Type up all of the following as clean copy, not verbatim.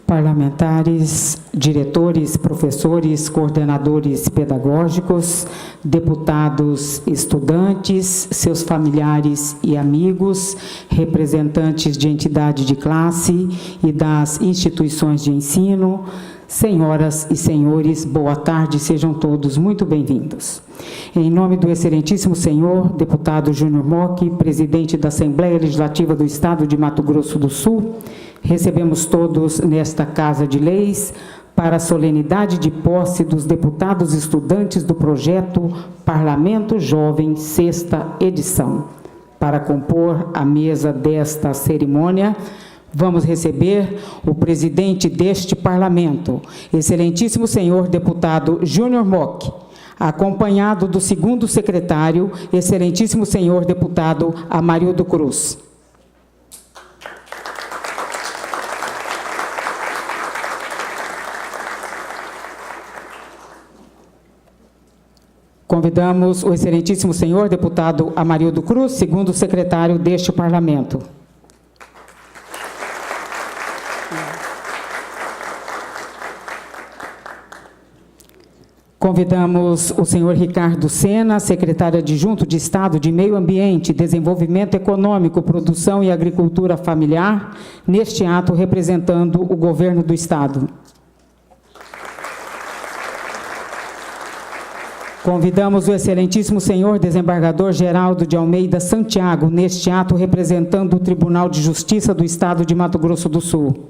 parlamentares, diretores, professores, coordenadores pedagógicos, deputados, estudantes, seus familiares e amigos, representantes de entidade de classe e das instituições de ensino, senhoras e senhores, boa tarde, sejam todos muito bem-vindos. Em nome do excelentíssimo senhor, deputado Júnior Mock, presidente da Assembleia Legislativa do Estado de Mato Grosso do Sul, recebemos todos nesta Casa de Leis para a solenidade de posse dos deputados estudantes do projeto Parlamento Jovem, sexta edição. Para compor a mesa desta cerimônia, vamos receber o presidente deste parlamento, excelentíssimo senhor deputado Júnior Mock, acompanhado do segundo secretário, excelentíssimo senhor deputado Amarildo Cruz. Convidamos o excelentíssimo senhor deputado Amarildo Cruz, segundo secretário deste parlamento. Convidamos o senhor Ricardo Sena, secretário adjunto de Estado de Meio Ambiente, Desenvolvimento Econômico, Produção e Agricultura Familiar, neste ato representando o governo do Estado. Convidamos o excelentíssimo senhor desembargador Geraldo de Almeida Santiago, neste ato representando o Tribunal de Justiça do Estado de Mato Grosso do Sul.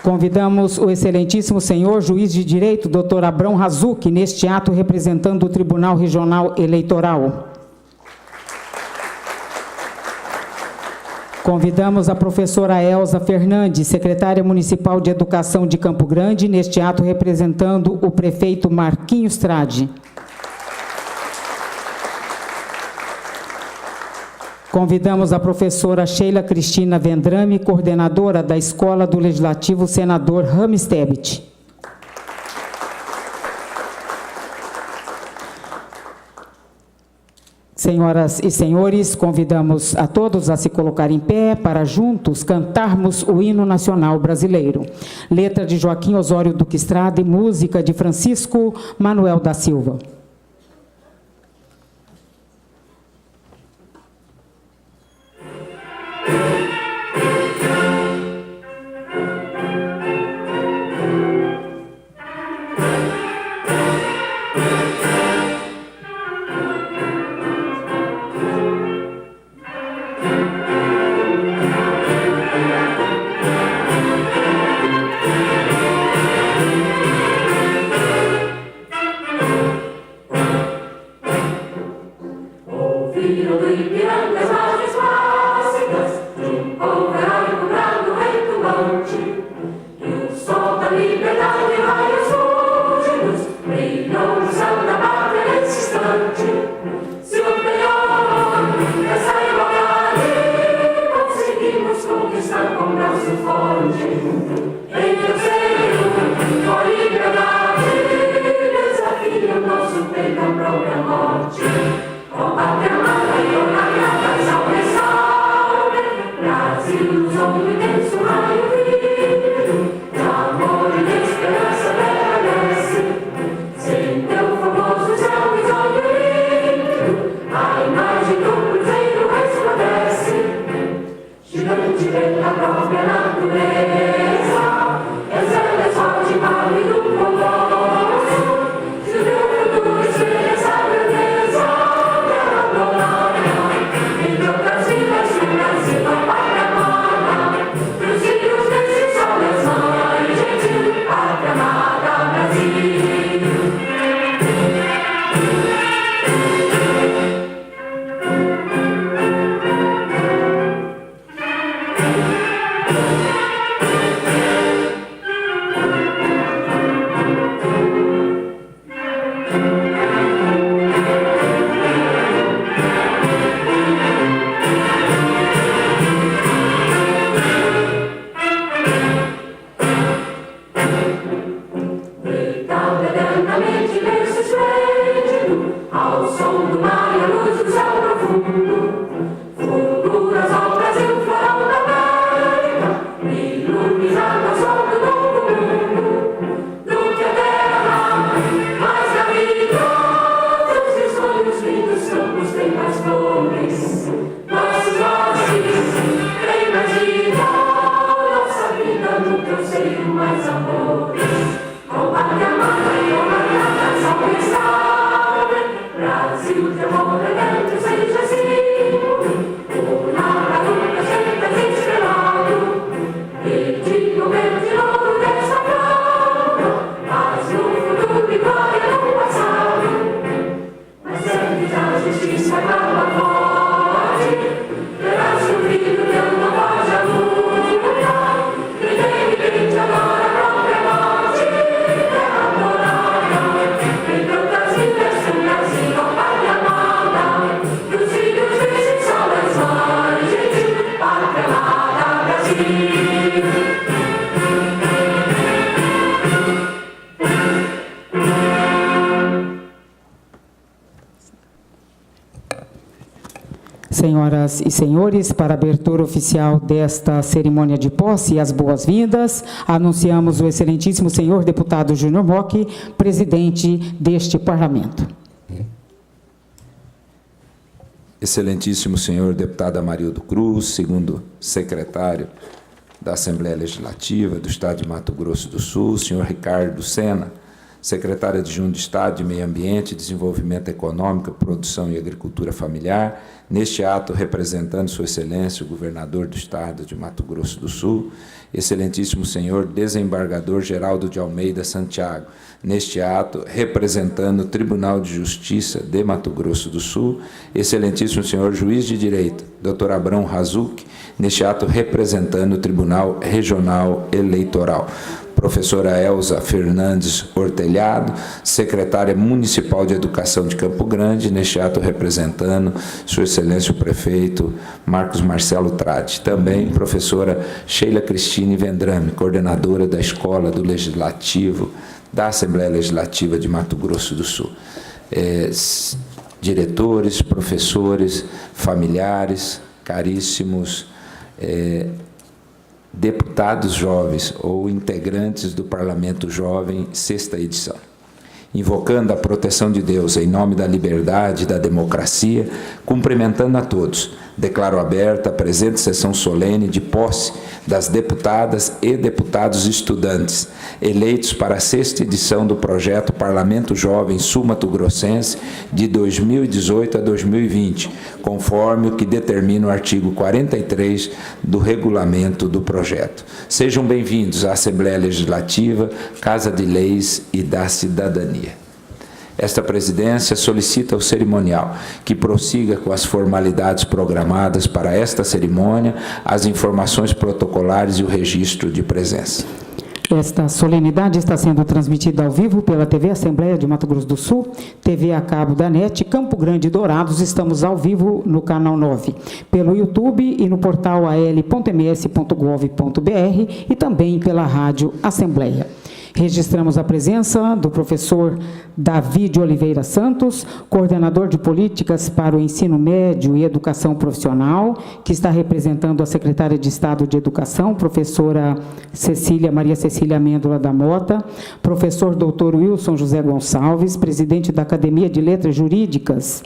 Convidamos o excelentíssimo senhor juiz de direito, doutor Abrão Razuc, neste ato representando o Tribunal Regional Eleitoral. Convidamos a professora Elza Fernandes, secretária municipal de Educação de Campo Grande, neste ato representando o prefeito Marquinhos Trade. Convidamos a professora Sheila Cristina Vendrame, coordenadora da Escola do Legislativo Senador Rames Tebet. Senhoras e senhores, convidamos a todos a se colocar em pé para juntos cantarmos o hino nacional brasileiro. Letra de Joaquim Osório Duque Estrada e música de Francisco Manuel da Silva. Senhoras e senhores, para a abertura oficial desta cerimônia de posse e as boas-vindas, anunciamos o excelentíssimo senhor deputado Júnior Mock, presidente deste parlamento. Excelentíssimo senhor deputado Amarildo Cruz, segundo secretário da Assembleia Legislativa do Estado de Mato Grosso do Sul, senhor Ricardo Sena, secretário adjunto de Estado de Meio Ambiente, Desenvolvimento Econômico, Produção e Agricultura Familiar, neste ato representando Sua Excelência, o governador do Estado de Mato Grosso do Sul, excelentíssimo senhor desembargador Geraldo de Almeida Santiago, neste ato representando o Tribunal de Justiça de Mato Grosso do Sul, excelentíssimo senhor juiz de direito, Dr. Abrão Razuc, neste ato representando o Tribunal Regional Eleitoral. Professora Elza Fernandes Ortelhado, secretária municipal de Educação de Campo Grande, neste ato representando Sua Excelência o prefeito Marcos Marcelo Trade. Também professora Sheila Cristine Vendrame, coordenadora da Escola do Legislativo da Assembleia Legislativa de Mato Grosso do Sul. Diretores, professores, familiares, caríssimos deputados jovens ou integrantes do Parlamento Jovem, 6ª edição. Invocando a proteção de Deus em nome da liberdade e da democracia, cumprimentando a todos, declaro aberta a presente sessão solene de posse das deputadas e deputados estudantes, eleitos para a 6ª edição do projeto Parlamento Jovem Sul-Mato-Grossense de 2018 a 2020, conforme o que determina o artigo 43 do regulamento do projeto. Sejam bem-vindos à Assembleia Legislativa, Casa de Leis e da Cidadania. Esta presidência solicita ao cerimonial que prossiga com as formalidades programadas para esta cerimônia, as informações protocolares e o registro de presença. Esta solenidade está sendo transmitida ao vivo pela TV Assembleia de Mato Grosso do Sul, TV a cabo da NET, Campo Grande e Dourados. Estamos ao vivo no canal 9, pelo YouTube e no portal al.ms.gov.br e também pela Rádio Assembleia. Registramos a presença do professor Davi de Oliveira Santos, coordenador de políticas para o ensino médio e educação profissional, que está representando a secretária de Estado de Educação, professora Maria Cecília Amêndola da Mota, professor doutor Wilson José Gonçalves, presidente da Academia de Letras Jurídicas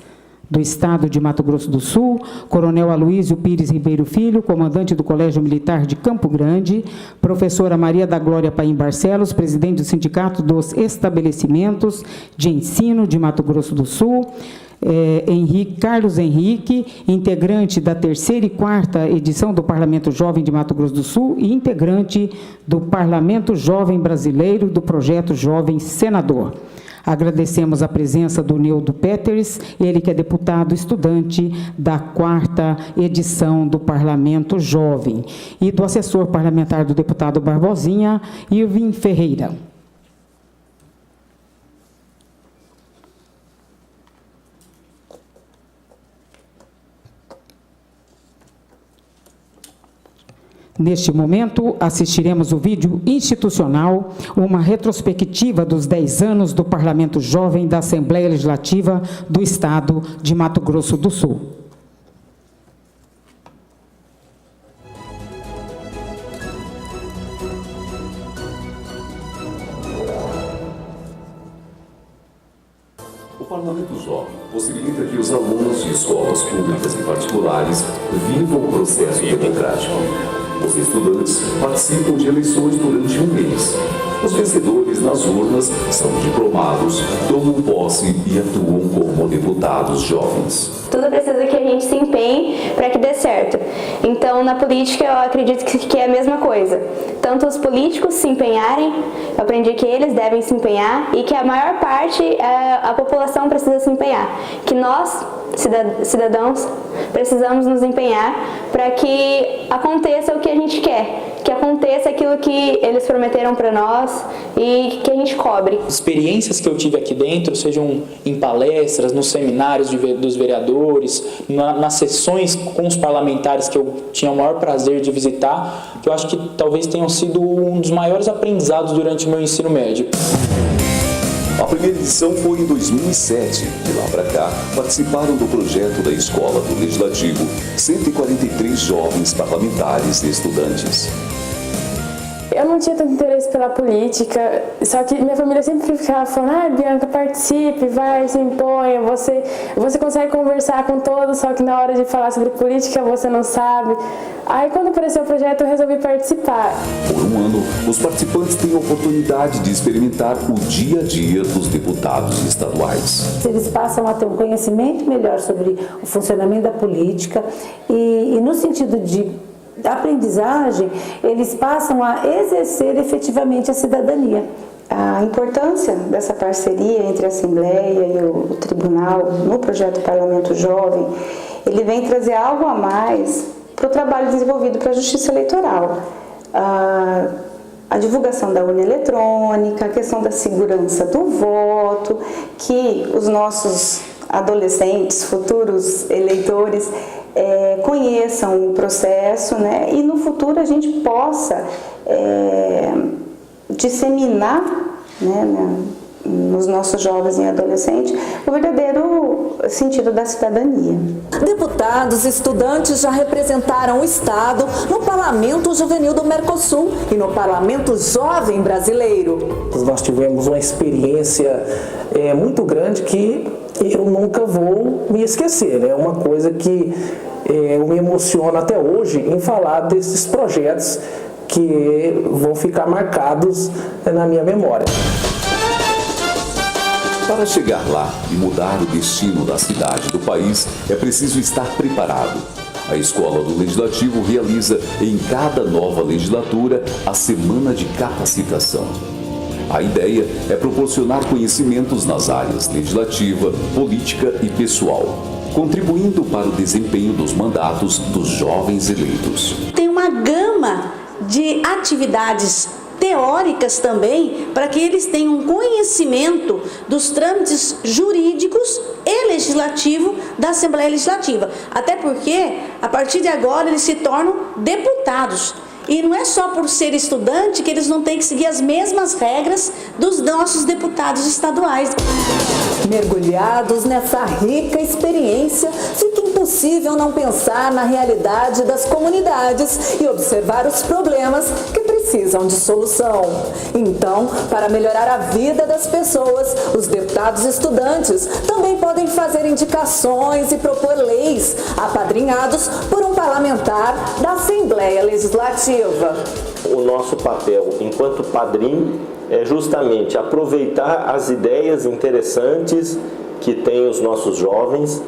do Estado de Mato Grosso do Sul, coronel Aloísio Pires Ribeiro Filho, comandante do Colégio Militar de Campo Grande, professora Maria da Glória Paim Barcelos, presidente do Sindicato dos Estabelecimentos de Ensino de Mato Grosso do Sul, Carlos Henrique, integrante da 3ª e 4ª edição do Parlamento Jovem de Mato Grosso do Sul e integrante do Parlamento Jovem Brasileiro do Projeto Jovem Senador. Agradecemos a presença do Neudo Peters, ele que é deputado estudante da 4ª edição do Parlamento Jovem, e do assessor parlamentar do deputado Barbosinha, Irving Ferreira. Neste momento, assistiremos o vídeo institucional, uma retrospectiva dos 10 anos do Parlamento Jovem da Assembleia Legislativa do Estado de Mato Grosso do Sul. O Parlamento Jovem possibilita que os alunos de escolas públicas e particulares vivam o processo democrático. Os estudantes participam de eleições durante um mês. Os vencedores nas urnas são diplomados, tomam posse e atuam como deputados jovens. Tudo precisa que a gente se empenhe para que dê certo. Então, na política, eu acredito que é a mesma coisa. Tanto os políticos se empenharem, eu aprendi que eles devem se empenhar e que a maior parte, a população precisa se empenhar. Que nós, cidadãos, precisamos nos empenhar para que aconteça o que a gente quer, que aconteça aquilo que eles prometeram para nós e que a gente cobre. Experiências que eu tive aqui dentro, sejam em palestras, nos seminários dos vereadores, nas sessões com os parlamentares que eu tinha o maior prazer de visitar, que eu acho que talvez tenham sido um dos maiores aprendizados durante o meu ensino médio. A primeira edição foi em 2007. De lá para cá, participaram do projeto da Escola do Legislativo 143 jovens parlamentares e estudantes. Eu não tinha tanto interesse pela política, só que minha família sempre ficava falando: Bianca, participe, vai, se imponha, você consegue conversar com todos, só que na hora de falar sobre política você não sabe. Aí quando apareceu o projeto eu resolvi participar. Por um ano, os participantes têm a oportunidade de experimentar o dia a dia dos deputados estaduais. Eles passam a ter um conhecimento melhor sobre o funcionamento da política e no sentido da aprendizagem, eles passam a exercer efetivamente a cidadania. A importância dessa parceria entre a Assembleia e o Tribunal no projeto Parlamento Jovem, ele vem trazer algo a mais para o trabalho desenvolvido para a Justiça Eleitoral. A divulgação da urna eletrônica, a questão da segurança do voto, que os nossos adolescentes, futuros eleitores, conheçam o processo, né? E no futuro a gente possa disseminar, né, nos nossos jovens e adolescentes o verdadeiro sentido da cidadania. Deputados e estudantes já representaram o Estado no Parlamento Juvenil do Mercosul e no Parlamento Jovem Brasileiro. Nós tivemos uma experiência muito grande que eu nunca vou me esquecer. É uma coisa que eu me emociono até hoje em falar desses projetos que vão ficar marcados na minha memória. Para chegar lá e mudar o destino da cidade e do país, é preciso estar preparado. A Escola do Legislativo realiza em cada nova legislatura a Semana de Capacitação. A ideia é proporcionar conhecimentos nas áreas legislativa, política e pessoal, contribuindo para o desempenho dos mandatos dos jovens eleitos. Tem uma gama de atividades teóricas também, para que eles tenham conhecimento dos trâmites jurídicos e legislativo da Assembleia Legislativa. Até porque, a partir de agora, eles se tornam deputados. E não é só por ser estudante que eles não têm que seguir as mesmas regras dos nossos deputados estaduais. Mergulhados nessa rica experiência, fica impossível não pensar na realidade das comunidades e observar os problemas que precisam de solução. Então, para melhorar a vida das pessoas, os deputados estudantes também podem fazer indicações e propor leis, apadrinhados por um parlamentar da Assembleia Legislativa. O nosso papel enquanto padrinho é justamente aproveitar as ideias interessantes que têm os nossos jovens,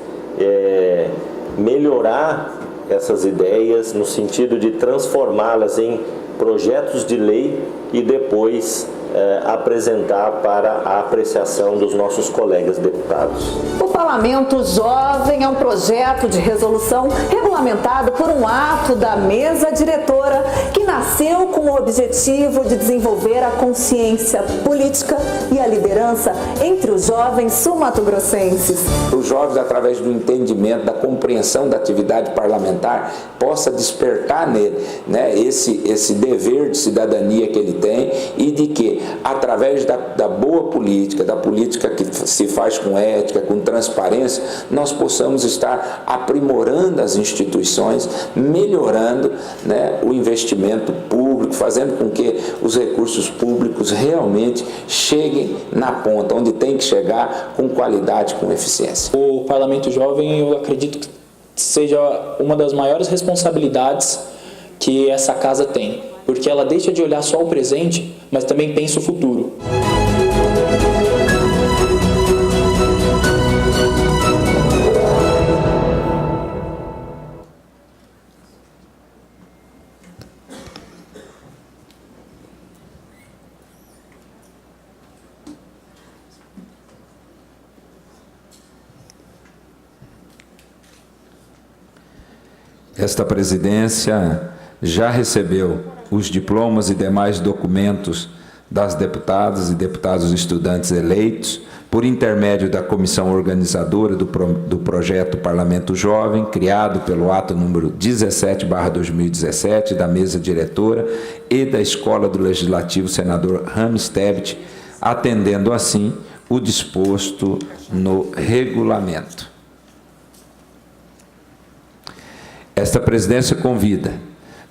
melhorar essas ideias no sentido de transformá-las em projetos de lei e depois apresentar para a apreciação dos nossos colegas deputados. O Parlamento Jovem é um projeto de resolução regulamentado por um ato da mesa diretora que nasceu com o objetivo de desenvolver a consciência política e a liderança entre os jovens sul-mato-grossenses. Os jovens, através do entendimento, da compreensão da atividade parlamentar, possa despertar nele, né, esse dever de cidadania que ele tem e de que, através da boa política, da política que se faz com ética, com transparência, nós possamos estar aprimorando as instituições, melhorando, né, o investimento público, fazendo com que os recursos públicos realmente cheguem na ponta, onde tem que chegar, com qualidade, com eficiência. O Parlamento Jovem, eu acredito que seja uma das maiores responsabilidades que essa casa tem, porque ela deixa de olhar só o presente, mas também pensa o futuro. Esta presidência já recebeu os diplomas e demais documentos das deputadas e deputados estudantes eleitos por intermédio da comissão organizadora do projeto Parlamento Jovem, criado pelo ato número 17/2017 da mesa diretora e da Escola do Legislativo senador Rames Tebet, atendendo assim o disposto no regulamento. Esta presidência convida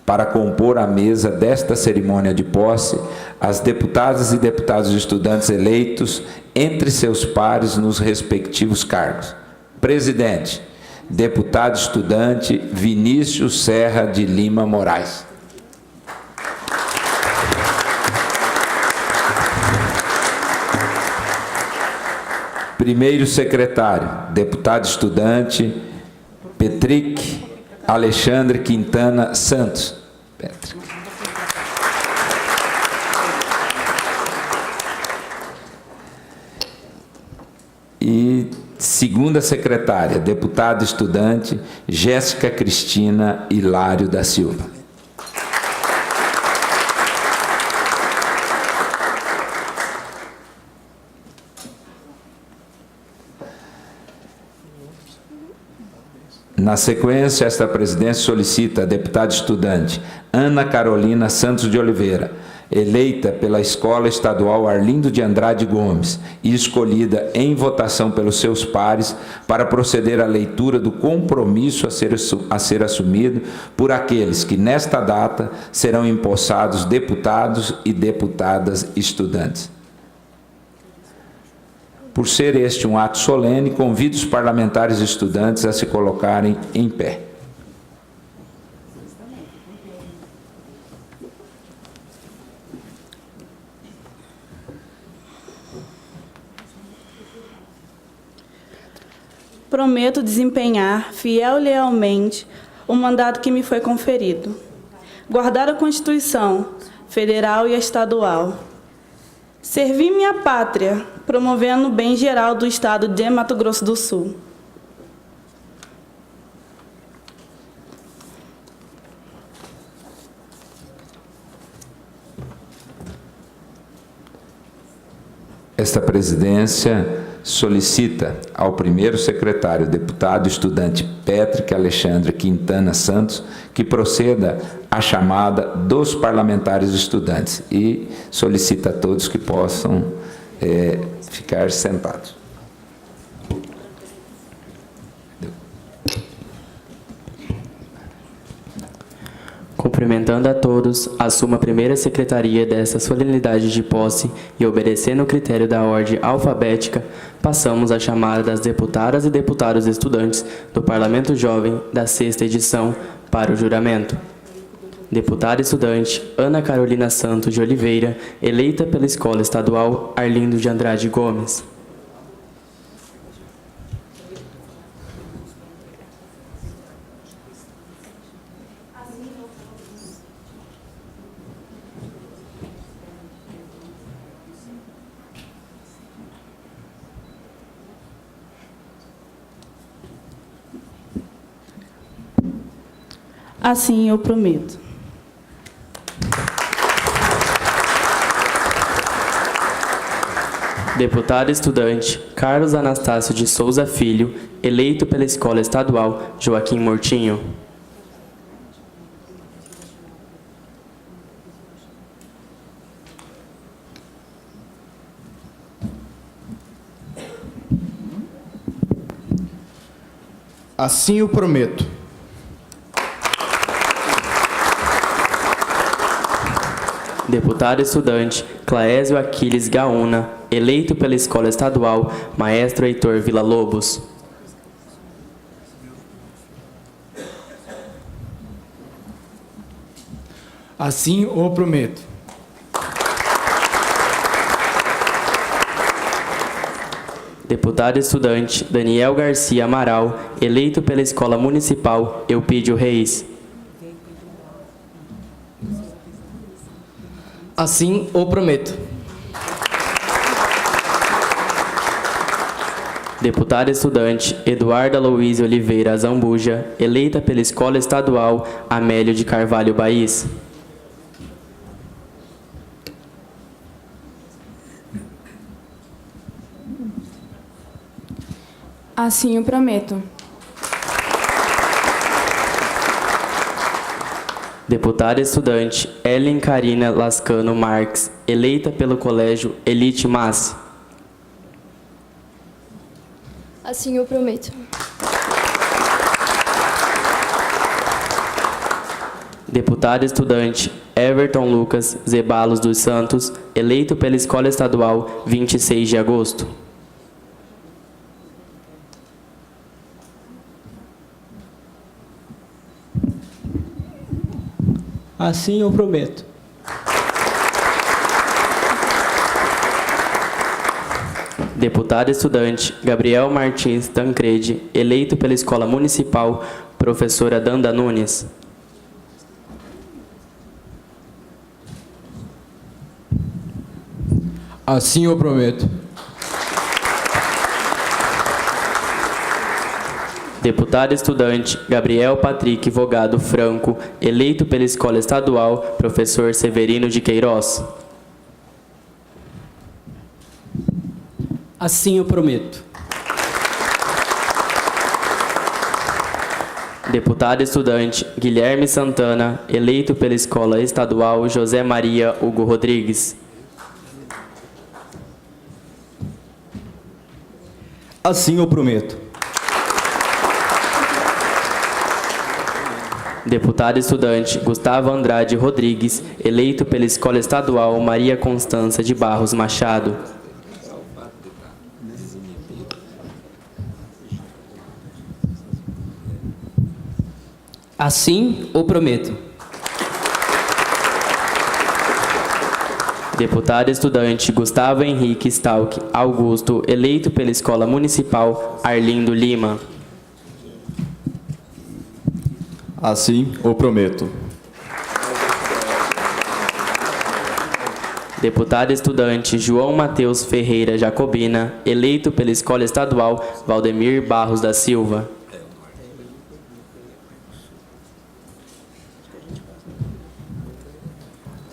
para compor a mesa desta cerimônia de posse as deputadas e deputados estudantes eleitos entre seus pares nos respectivos cargos. Presidente, deputado estudante Vinícius Serra de Lima Moraes. Primeiro secretário, deputado estudante Petric Alexandre Quintana Santos. Petric. E segunda secretária, deputada estudante Jéssica Cristina Hilário da Silva. Na sequência, esta presidência solicita a deputada estudante Ana Carolina Santos de Oliveira, eleita pela Escola Estadual Arlindo de Andrade Gomes e escolhida em votação pelos seus pares para proceder à leitura do compromisso a ser assumido por aqueles que, nesta data, serão empossados deputados e deputadas estudantes. Por ser este um ato solene, convido os parlamentares e estudantes a se colocarem em pé. Prometo desempenhar fiel e lealmente o mandato que me foi conferido. Guardar a Constituição Federal e a Estadual. Servir minha pátria, promovendo o bem geral do Estado de Mato Grosso do Sul. Esta presidência solicita ao primeiro secretário, deputado estudante Petric Alexandre Quintana Santos, que proceda à chamada dos parlamentares estudantes e solicita a todos que possam ficar sentados. Cumprimentando a todos, assumo a primeira secretaria desta solenidade de posse e, obedecendo o critério da ordem alfabética, passamos à chamada das deputadas e deputados estudantes do Parlamento Jovem da 6ª edição para o juramento. Deputada estudante Ana Carolina Santos de Oliveira, eleita pela Escola Estadual Arlindo de Andrade Gomes. Assim eu prometo. Deputado estudante Carlos Anastácio de Souza Filho, eleito pela Escola Estadual Joaquim Mortinho. Assim eu prometo. Deputado estudante Claésio Aquiles Gaúna, eleito pela Escola Estadual Maestro Heitor Villa-Lobos. Assim o prometo. Deputado estudante Daniel Garcia Amaral, eleito pela Escola Municipal Eupídio Reis. Assim o prometo. Deputada estudante Eduarda Louise Oliveira Zambuja, eleita pela Escola Estadual Amélio de Carvalho Baís. Assim eu prometo. Deputada estudante Ellen Karina Lascano Marques, eleita pelo Colégio Elite Massi. Assim eu prometo. Deputado estudante Everton Lucas Zebalos dos Santos, eleito pela Escola Estadual 26 de agosto. Assim eu prometo. Deputado estudante Gabriel Martins Tancredi, eleito pela Escola Municipal Professora Danda Nunes. Assim eu prometo. Deputado estudante Gabriel Patrick Vogado Franco, eleito pela Escola Estadual Professor Severino de Queiroz. Assim eu prometo. Deputado estudante Guilherme Santana, eleito pela Escola Estadual José Maria Hugo Rodrigues. Assim eu prometo. Deputado estudante Gustavo Andrade Rodrigues, eleito pela Escola Estadual Maria Constança de Barros Machado. Assim o prometo. Deputado estudante Gustavo Henrique Stalk Augusto, eleito pela Escola Municipal Arlindo Lima. Assim o prometo. Deputado estudante João Mateus Ferreira Jacobina, eleito pela Escola Estadual Valdemir Barros da Silva.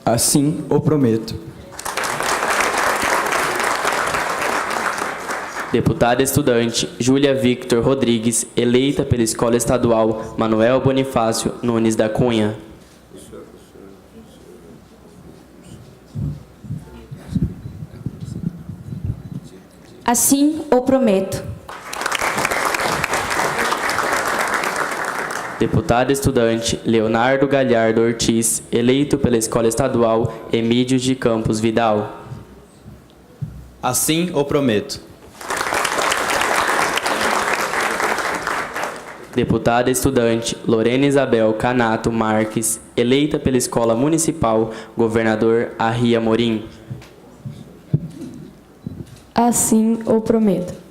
Assim o prometo. Deputada estudante Júlia Victor Rodrigues, eleita pela Escola Estadual Manuel Bonifácio Nunes da Cunha. Assim o prometo. Deputado estudante Leonardo Galhardo Ortiz, eleito pela Escola Estadual Emídio de Campos Vidal. Assim o prometo. Deputada estudante Lorena Isabel Canato Marques, eleita pela Escola Municipal Governador Arria Morim. Assim o prometo.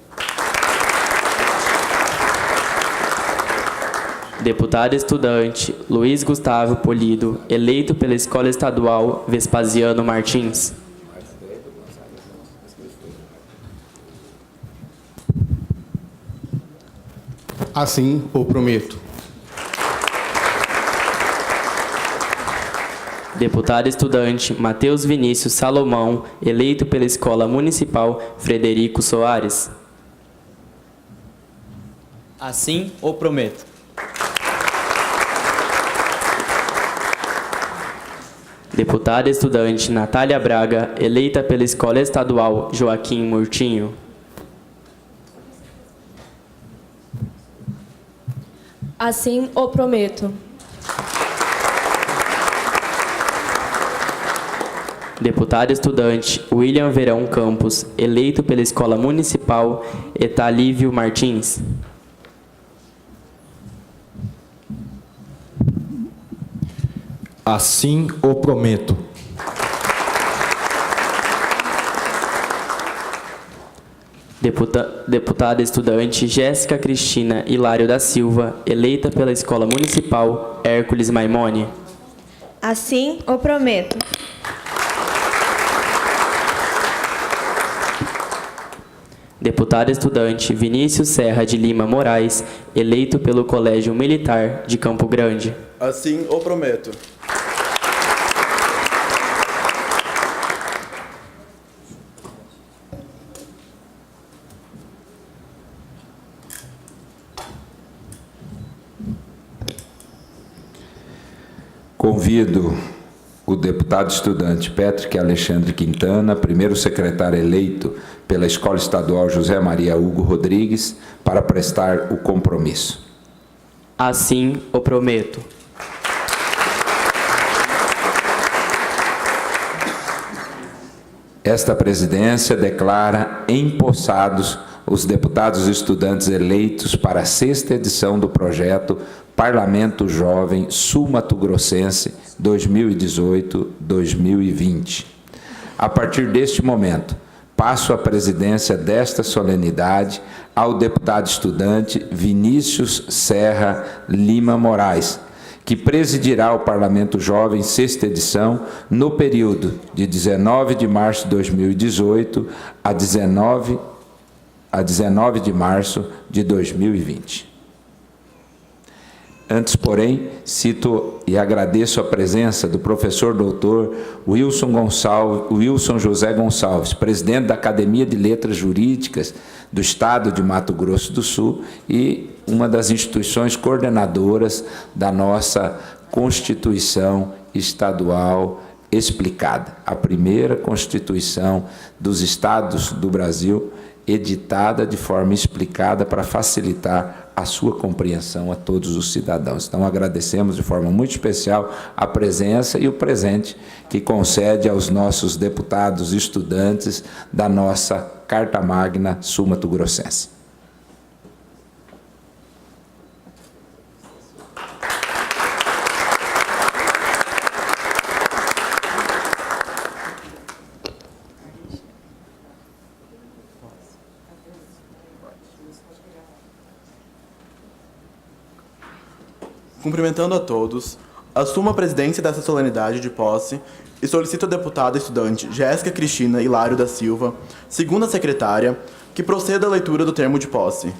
Deputado estudante Luiz Gustavo Polido, eleito pela Escola Estadual Vespasiano Martins. Assim o prometo. Deputado estudante Matheus Vinícius Salomão, eleito pela Escola Municipal Frederico Soares. Assim o prometo. Deputada estudante Natália Braga, eleita pela Escola Estadual Joaquim Murtinho. Assim o prometo. Deputado estudante William Verão Campos, eleito pela Escola Municipal Etalívio Martins. Assim o prometo. Deputada estudante Jéssica Cristina Hilário da Silva, eleita pela Escola Municipal Hércules Maimone. Assim o prometo. Deputado estudante Vinícius Serra de Lima Moraes, eleito pelo Colégio Militar de Campo Grande. Assim o prometo. Convido o deputado estudante Patrick Alexandre Quintana, primeiro secretário eleito pela Escola Estadual José Maria Hugo Rodrigues, para prestar o compromisso. Assim o prometo. Esta presidência declara empossados os deputados estudantes eleitos para a 6ª edição do projeto Parlamento Jovem Sul-Mato-Grossense 2018-2020. A partir deste momento, passo a presidência desta solenidade ao deputado estudante Vinícius Serra Lima Moraes, que presidirá o Parlamento Jovem 6ª edição no período de 19 de março de 2018 a 19 de março de 2020. Antes, porém, cito e agradeço a presença do professor doutor Wilson José Gonçalves, presidente da Academia de Letras Jurídicas do Estado de Mato Grosso do Sul e uma das instituições coordenadoras da nossa Constituição Estadual explicada, a primeira Constituição dos Estados do Brasil, editada de forma explicada para facilitar a sua compreensão a todos os cidadãos. Então, agradecemos de forma muito especial a presença e o presente que concede aos nossos deputados e estudantes da nossa Carta Magna Sul-Mato-Grossense. Cumprimentando a todos, assumo a presidência dessa solenidade de posse e solicito à deputada estudante Jéssica Cristina Hilário da Silva, segunda secretária, que proceda à leitura do termo de posse.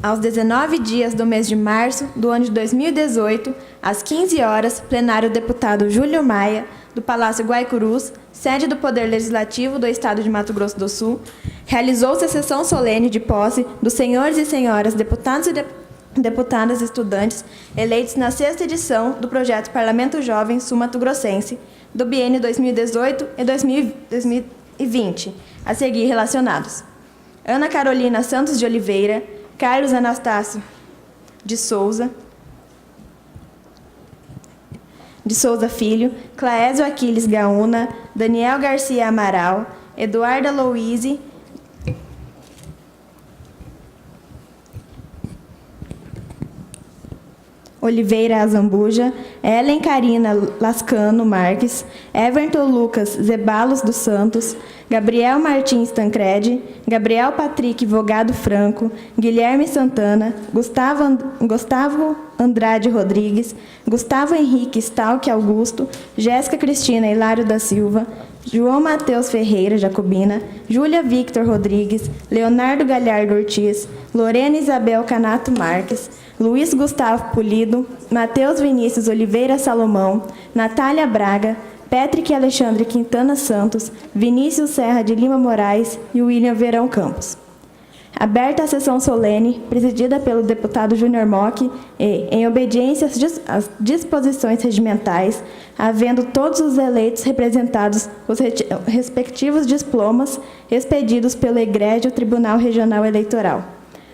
Aos 19 dias do mês de março do ano de 2018, às 15 horas, plenário deputado Júlio Maia, do Palácio Guaicurus, sede do Poder Legislativo do Estado de Mato Grosso do Sul, realizou-se a sessão solene de posse dos senhores e senhoras deputados e deputadas estudantes eleitos na 6ª edição do projeto Parlamento Jovem Sul-Mato-Grossense, do biênio 2018 e 2020, a seguir relacionados: Ana Carolina Santos de Oliveira, Carlos Anastácio de Souza Filho, Claésio Aquiles Gaúna, Daniel Garcia Amaral, Eduarda Louise Oliveira Azambuja, Ellen Carina Lascano Marques, Everton Lucas Zebalos dos Santos, Gabriel Martins Tancredi, Gabriel Patrick Vogado Franco, Guilherme Santana, Gustavo Andrade Rodrigues, Gustavo Henrique Stalk Augusto, Jéssica Cristina Hilário da Silva, João Matheus Ferreira Jacobina, Júlia Victor Rodrigues, Leonardo Galhardo Ortiz, Lorena Isabel Canato Marques, Luiz Gustavo Pulido, Matheus Vinícius Oliveira Salomão, Natália Braga, Patrick Alexandre Quintana Santos, Vinícius Serra de Lima Moraes e William Verão Campos. Aberta a sessão solene, presidida pelo deputado Júnior Mock e, em obediência às disposições regimentais, havendo todos os eleitos representados os respectivos diplomas expedidos pelo Egrégio Tribunal Regional Eleitoral.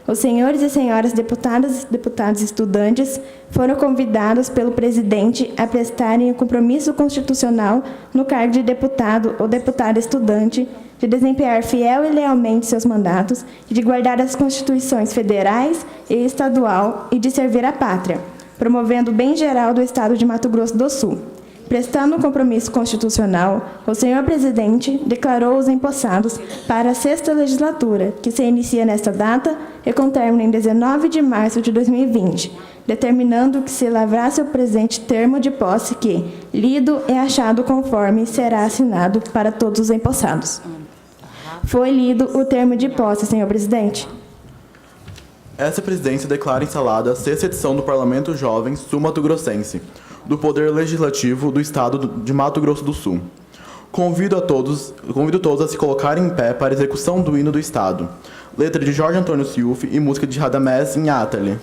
Os senhores e senhoras deputadas e deputados estudantes foram convidados pelo presidente a prestarem o compromisso constitucional no cargo de deputado ou deputada estudante, de desempenhar fiel e lealmente seus mandatos e de guardar as constituições federais e estadual e de servir à pátria, promovendo o bem geral do Estado de Mato Grosso do Sul. Prestando um compromisso constitucional, o senhor presidente declarou os empossados para a 6ª legislatura, que se inicia nesta data e com término em 19 de março de 2020, determinando que se lavrasse o presente termo de posse que, lido e achado conforme, será assinado para todos os empossados. Foi lido o termo de posse, senhor presidente. Essa presidência declara instalada a 6ª edição do Parlamento Jovem Sul-Mato-Grossense, do Poder Legislativo do Estado de Mato Grosso do Sul. Convido todos a se colocarem em pé para a execução do hino do Estado. Letra de Jorge Antônio Silf e música de Radamés Inátali.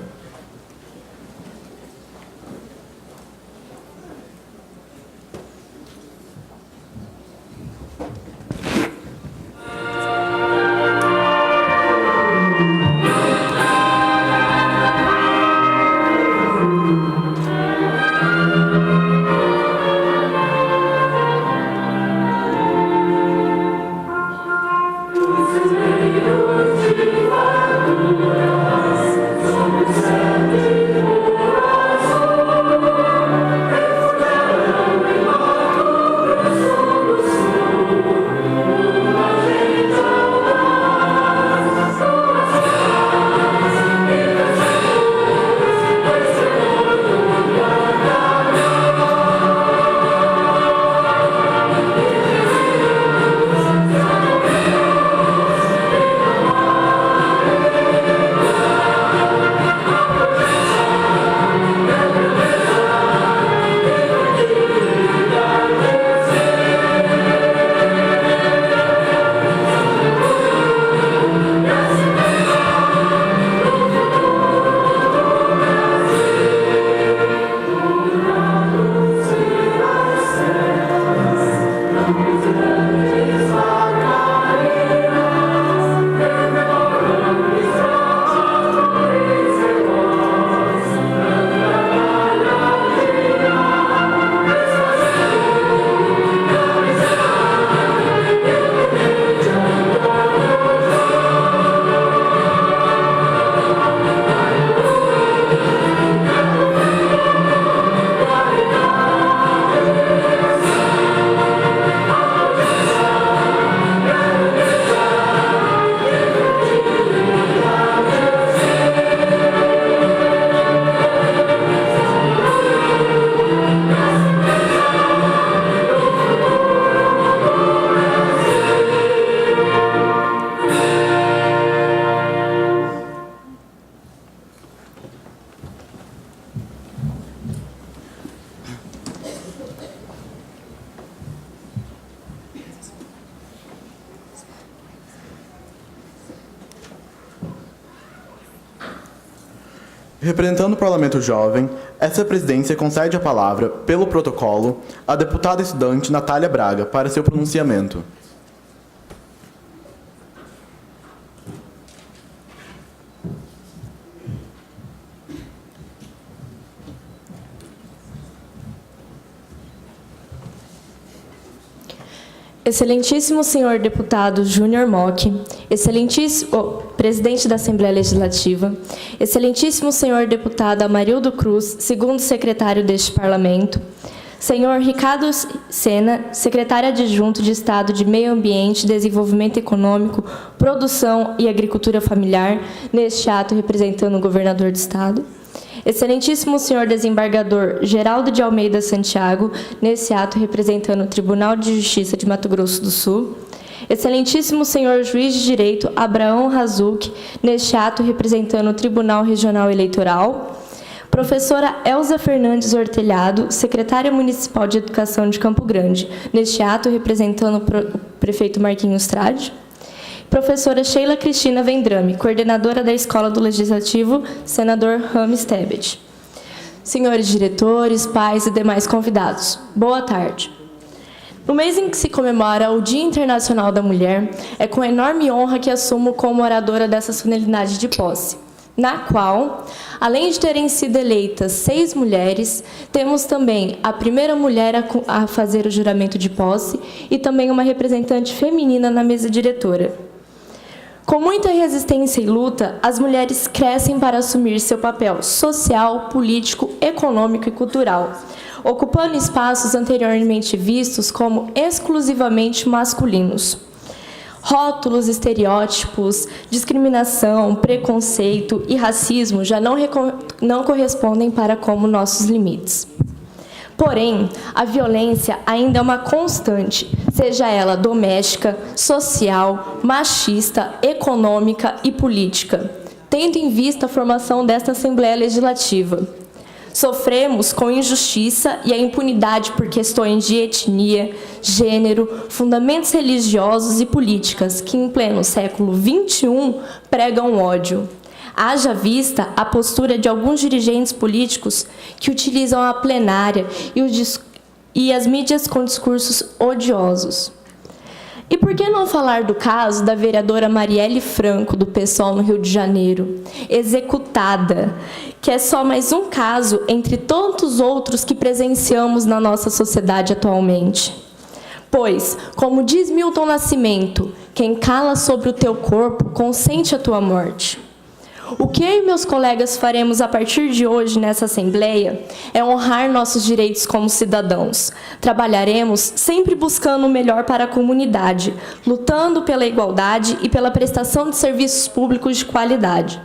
Representando o Parlamento Jovem, essa presidência concede a palavra, pelo protocolo, à deputada estudante Natália Braga para seu pronunciamento. Excelentíssimo senhor deputado Júnior Mock, excelentíssimo presidente da Assembleia Legislativa, excelentíssimo senhor deputado Amarildo Cruz, segundo secretário deste Parlamento, senhor Ricardo Sena, secretário adjunto de Estado de Meio Ambiente, Desenvolvimento Econômico, Produção e Agricultura Familiar, neste ato representando o governador do Estado, excelentíssimo senhor desembargador Geraldo de Almeida Santiago, nesse ato representando o Tribunal de Justiça de Mato Grosso do Sul, excelentíssimo senhor juiz de direito Abraão Razuk, neste ato representando o Tribunal Regional Eleitoral, professora Elza Fernandes Hortelhado, secretária municipal de Educação de Campo Grande, neste ato representando o prefeito Marquinhos Trade, professora Sheila Cristina Vendrame, coordenadora da Escola do Legislativo, senador Rames Tebet. Senhores diretores, pais e demais convidados, boa tarde. No mês em que se comemora o Dia Internacional da Mulher, é com enorme honra que assumo como oradora dessa solenidade de posse, na qual, além de terem sido eleitas 6 mulheres, temos também a primeira mulher a fazer o juramento de posse e também uma representante feminina na mesa diretora. Com muita resistência e luta, as mulheres crescem para assumir seu papel social, político, econômico e cultural, ocupando espaços anteriormente vistos como exclusivamente masculinos. Rótulos, estereótipos, discriminação, preconceito e racismo já não correspondem para como nossos limites. Porém, a violência ainda é uma constante, seja ela doméstica, social, machista, econômica e política, tendo em vista a formação desta Assembleia Legislativa. Sofremos com injustiça e a impunidade por questões de etnia, gênero, fundamentos religiosos e políticas que, em pleno século XXI, pregam ódio. Haja vista a postura de alguns dirigentes políticos que utilizam a plenária e as mídias com discursos odiosos. E por que não falar do caso da vereadora Marielle Franco, do PSOL no Rio de Janeiro, executada, que é só mais um caso entre tantos outros que presenciamos na nossa sociedade atualmente? Pois, como diz Milton Nascimento, quem cala sobre o teu corpo consente a tua morte. O que eu e meus colegas faremos a partir de hoje nessa Assembleia é honrar nossos direitos como cidadãos. Trabalharemos sempre buscando o melhor para a comunidade, lutando pela igualdade e pela prestação de serviços públicos de qualidade.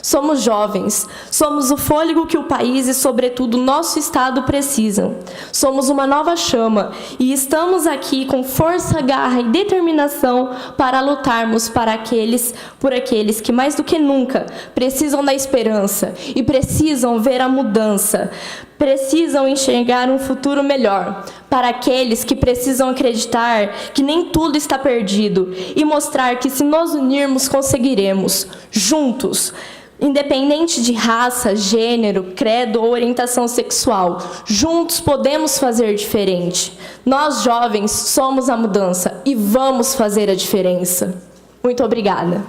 Somos jovens, somos o fôlego que o país e, sobretudo, nosso Estado precisam. Somos uma nova chama e estamos aqui com força, garra e determinação para lutarmos por aqueles que, mais do que nunca, precisam da esperança e precisam ver a mudança, precisam enxergar um futuro melhor, para aqueles que precisam acreditar que nem tudo está perdido e mostrar que, se nos unirmos, conseguiremos, juntos, independente de raça, gênero, credo ou orientação sexual, juntos podemos fazer diferente. Nós, jovens, somos a mudança e vamos fazer a diferença. Muito obrigada.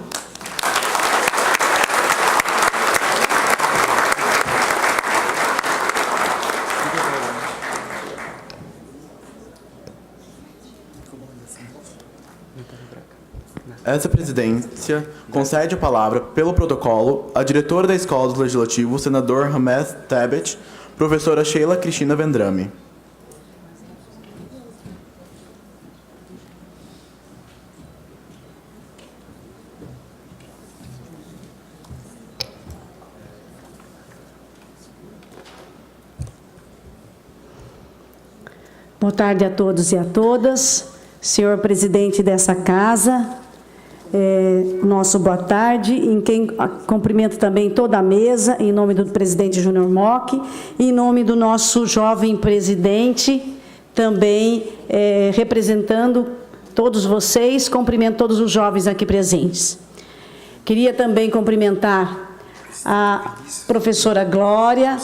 Essa presidência concede a palavra, pelo protocolo, à diretora da Escola do Legislativo, senador Rames Tebet, professora Sheila Cristina Vendrame. Boa tarde a todos e a todas. Senhor presidente dessa casa, nosso boa tarde, em quem cumprimento também toda a mesa, em nome do presidente Júnior Mock, em nome do nosso jovem presidente, também representando todos vocês, cumprimento todos os jovens aqui presentes. Queria também cumprimentar a professora Glória,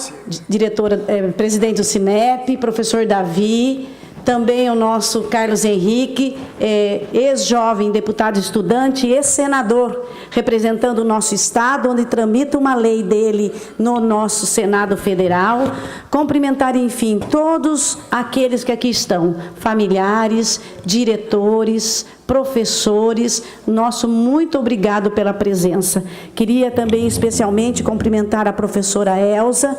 presidente do Cinep, professor Davi, também o nosso Carlos Henrique, ex-jovem deputado estudante e ex-senador, representando o nosso Estado, onde tramita uma lei dele no nosso Senado Federal. Cumprimentar, enfim, todos aqueles que aqui estão, familiares, diretores, professores, nosso muito obrigado pela presença. Queria também especialmente cumprimentar a professora Elza,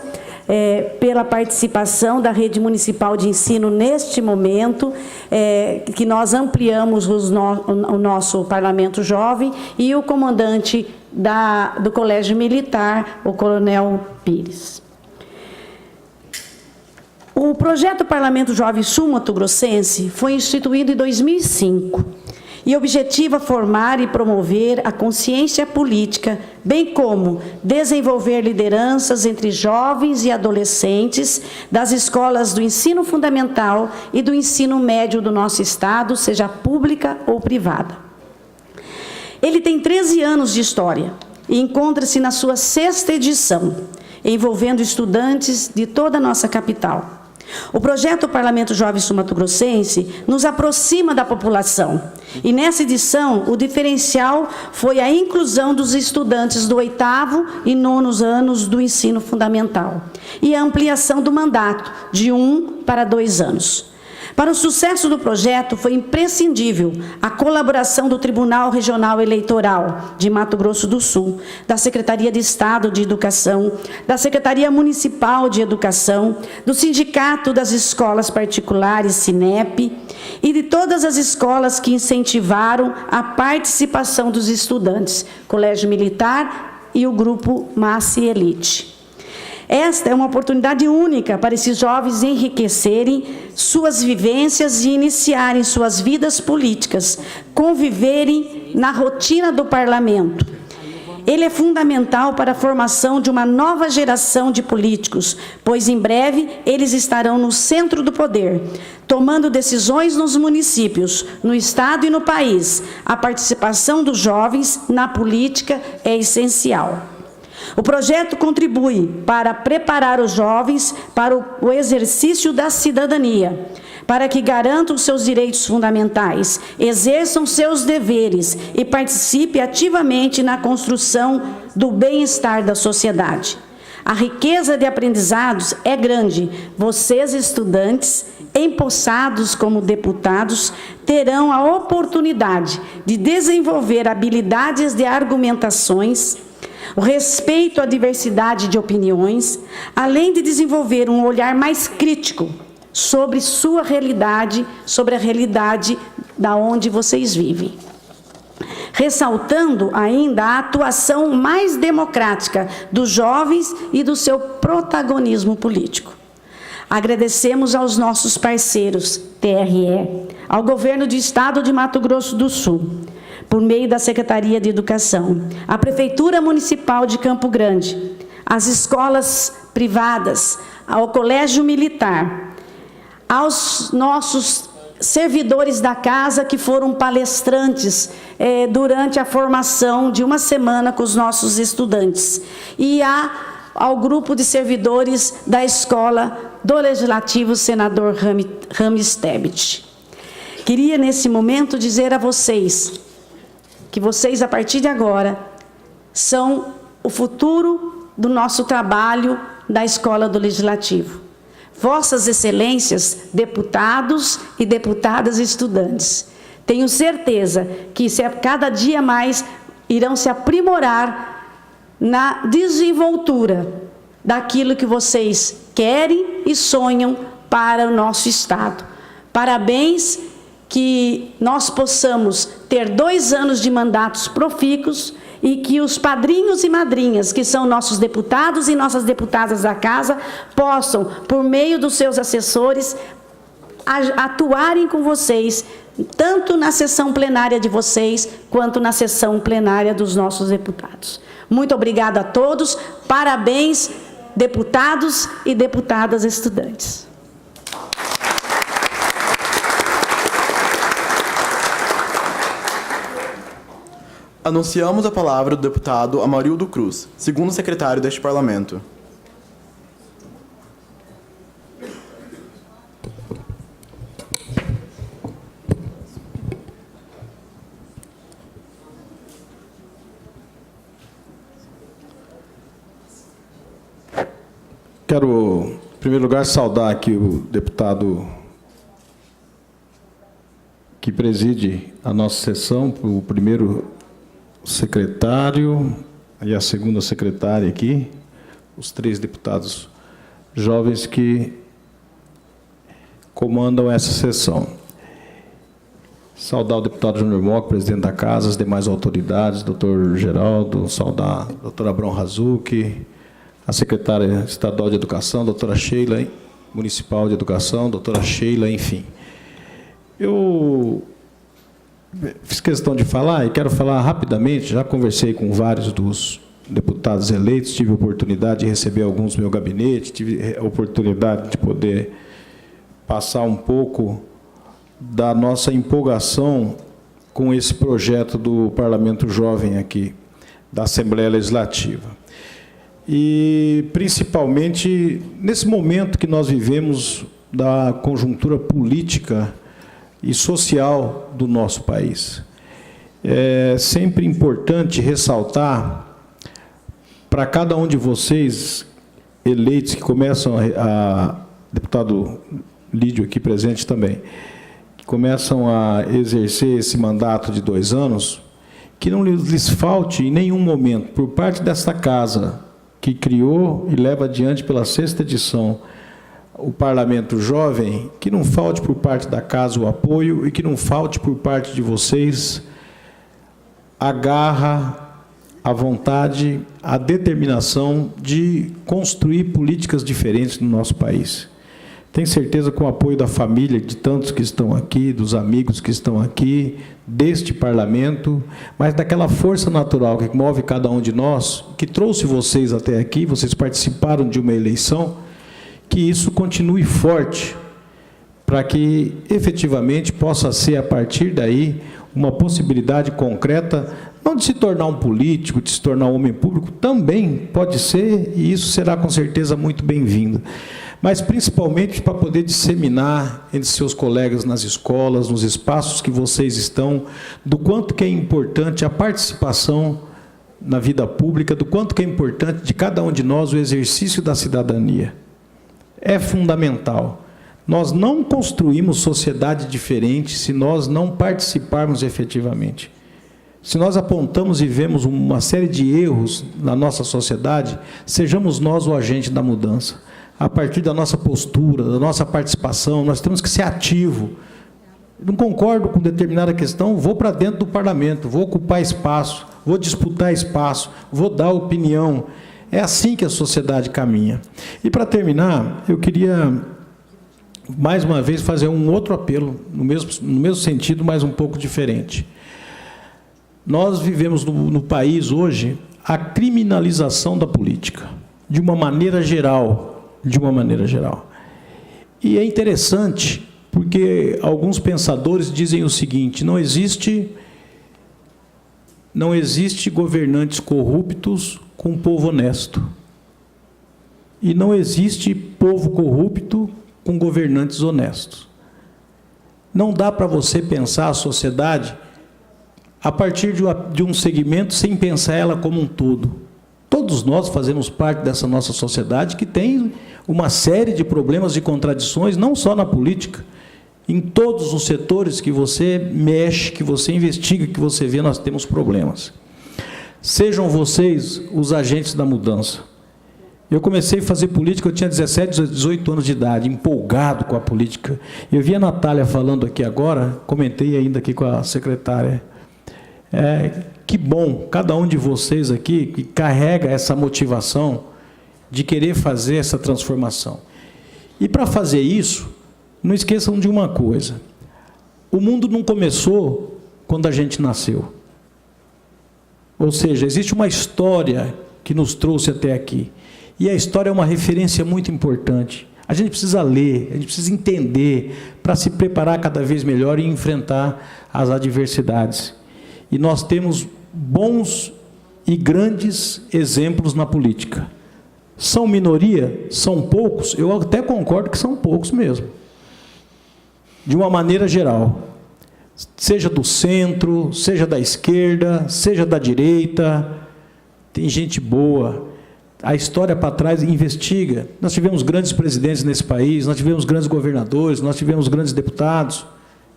pela participação da Rede Municipal de Ensino neste momento, que nós ampliamos o nosso Parlamento Jovem, e o comandante do Colégio Militar, o Coronel Pires. O projeto Parlamento Jovem Sul-Mato-Grossense foi instituído em 2005 e objetiva formar e promover a consciência política, bem como desenvolver lideranças entre jovens e adolescentes das escolas do ensino fundamental e do ensino médio do nosso Estado, seja pública ou privada. Ele tem 13 anos de história e encontra-se na sua 6ª edição, envolvendo estudantes de toda a nossa capital. O projeto Parlamento Jovem Sul-Mato-Grossense nos aproxima da população e nessa edição o diferencial foi a inclusão dos estudantes do 8º e 9º anos do ensino fundamental e a ampliação do mandato de 1 para 2 anos. Para o sucesso do projeto, foi imprescindível a colaboração do Tribunal Regional Eleitoral de Mato Grosso do Sul, da Secretaria de Estado de Educação, da Secretaria Municipal de Educação, do Sindicato das Escolas Particulares, Cinep, e de todas as escolas que incentivaram a participação dos estudantes, Colégio Militar e o Grupo Massi Elite. Esta é uma oportunidade única para esses jovens enriquecerem suas vivências e iniciarem suas vidas políticas, conviverem na rotina do parlamento. Ele é fundamental para a formação de uma nova geração de políticos, pois em breve eles estarão no centro do poder, tomando decisões nos municípios, no Estado e no país. A participação dos jovens na política é essencial. O projeto contribui para preparar os jovens para o exercício da cidadania, para que garantam seus direitos fundamentais, exerçam seus deveres e participe ativamente na construção do bem-estar da sociedade. A riqueza de aprendizados é grande. Vocês, estudantes, empossados como deputados, terão a oportunidade de desenvolver habilidades de argumentações, o respeito à diversidade de opiniões, além de desenvolver um olhar mais crítico sobre sua realidade, sobre a realidade da onde vocês vivem. Ressaltando ainda a atuação mais democrática dos jovens e do seu protagonismo político. Agradecemos aos nossos parceiros, TRE, ao Governo do Estado de Mato Grosso do Sul, por meio da Secretaria de Educação, à Prefeitura Municipal de Campo Grande, às escolas privadas, ao Colégio Militar, aos nossos servidores da casa que foram palestrantes durante a formação de uma semana com os nossos estudantes, e ao grupo de servidores da escola do Legislativo Senador Rames Tebet. Queria, nesse momento, dizer a vocês que vocês, a partir de agora, são o futuro do nosso trabalho da Escola do Legislativo. Vossas Excelências, deputados e deputadas estudantes, tenho certeza que cada dia mais irão se aprimorar na desenvoltura daquilo que vocês querem e sonham para o nosso Estado. Parabéns, que nós possamos ter 2 anos de mandatos profícuos e que os padrinhos e madrinhas, que são nossos deputados e nossas deputadas da casa, possam, por meio dos seus assessores, atuarem com vocês, tanto na sessão plenária de vocês, quanto na sessão plenária dos nossos deputados. Muito obrigada a todos, parabéns, deputados e deputadas estudantes. Anunciamos a palavra do deputado Amarildo Cruz, segundo secretário deste Parlamento. Quero, em primeiro lugar, saudar aqui o deputado que preside a nossa sessão, o primeiro secretário e a segunda secretária aqui, os 3 deputados jovens que comandam essa sessão. Saudar o deputado Júnior Mock, presidente da Casa, as demais autoridades, doutor Geraldo, saudar a doutora Abrão Razucchi, a secretária estadual de Educação, doutora Sheila, municipal de Educação, doutora Sheila, enfim. Eu fiz questão de falar e quero falar rapidamente, já conversei com vários dos deputados eleitos, tive a oportunidade de receber alguns no meu gabinete, tive a oportunidade de poder passar um pouco da nossa empolgação com esse projeto do Parlamento Jovem aqui, da Assembleia Legislativa. E, principalmente, nesse momento que nós vivemos da conjuntura política e social do nosso país. É sempre importante ressaltar para cada um de vocês, eleitos, que começam deputado Lídio aqui presente também, que começam a exercer esse mandato de 2 anos, que não lhes falte em nenhum momento, por parte desta casa, que criou e leva adiante pela 6ª edição o Parlamento Jovem, que não falte por parte da casa o apoio e que não falte por parte de vocês a garra, a vontade, a determinação de construir políticas diferentes no nosso país. Tenho certeza, com o apoio da família, de tantos que estão aqui, dos amigos que estão aqui, deste parlamento, mas daquela força natural que move cada um de nós, que trouxe vocês até aqui, vocês participaram de uma eleição, que isso continue forte, para que efetivamente possa ser, a partir daí, uma possibilidade concreta, não de se tornar um político, de se tornar um homem público, também pode ser, e isso será com certeza muito bem-vindo, mas principalmente para poder disseminar entre seus colegas nas escolas, nos espaços que vocês estão, do quanto que é importante a participação na vida pública, do quanto que é importante de cada um de nós o exercício da cidadania. É fundamental. Nós não construímos sociedade diferente se nós não participarmos efetivamente. Se nós apontamos e vemos uma série de erros na nossa sociedade, sejamos nós o agente da mudança. A partir da nossa postura, da nossa participação, nós temos que ser ativo. Não concordo com determinada questão, vou para dentro do parlamento, vou ocupar espaço, vou disputar espaço, vou dar opinião. É assim que a sociedade caminha. E, para terminar, eu queria, mais uma vez, fazer um outro apelo, no mesmo sentido, mas um pouco diferente. Nós vivemos no país, hoje, a criminalização da política, de uma maneira geral. E é interessante, porque alguns pensadores dizem o seguinte: não existe governantes corruptos com povo honesto. E não existe povo corrupto com governantes honestos. Não dá para você pensar a sociedade a partir de um segmento sem pensar ela como um todo. Todos nós fazemos parte dessa nossa sociedade que tem uma série de problemas e contradições, não só na política, em todos os setores que você mexe, que você investiga, que você vê, nós temos problemas. Sejam vocês os agentes da mudança. Eu comecei a fazer política, eu tinha 17, 18 anos de idade, empolgado com a política. Eu vi a Natália falando aqui agora, comentei ainda aqui com a secretária. Que bom, cada um de vocês aqui que carrega essa motivação de querer fazer essa transformação. E para fazer isso, não esqueçam de uma coisa: o mundo não começou quando a gente nasceu. Ou seja, existe uma história que nos trouxe até aqui. E a história é uma referência muito importante. A gente precisa ler, a gente precisa entender para se preparar cada vez melhor e enfrentar as adversidades. E nós temos bons e grandes exemplos na política. São minoria? São poucos? Eu até concordo que são poucos mesmo. De uma maneira geral. Seja do centro, seja da esquerda, seja da direita, tem gente boa. A história para trás investiga. Nós tivemos grandes presidentes nesse país, nós tivemos grandes governadores, nós tivemos grandes deputados.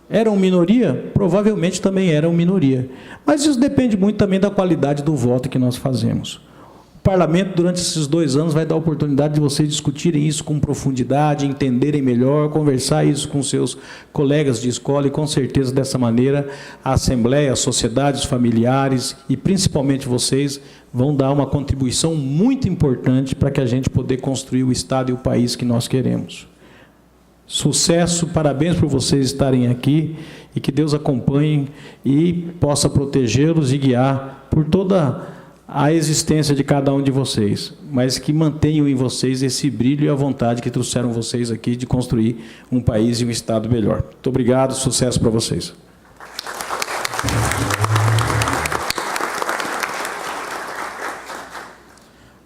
Eram minoria? Provavelmente também eram minoria. Mas isso depende muito também da qualidade do voto que nós fazemos. O parlamento, durante esses 2 anos, vai dar a oportunidade de vocês discutirem isso com profundidade, entenderem melhor, conversar isso com seus colegas de escola e, com certeza, dessa maneira, a Assembleia, a sociedade, os familiares e, principalmente, vocês vão dar uma contribuição muito importante para que a gente poder construir o Estado e o país que nós queremos. Sucesso, parabéns por vocês estarem aqui e que Deus acompanhe e possa protegê-los e guiar por toda a existência de cada um de vocês, mas que mantenham em vocês esse brilho e a vontade que trouxeram vocês aqui de construir um país e um Estado melhor. Muito obrigado, sucesso para vocês.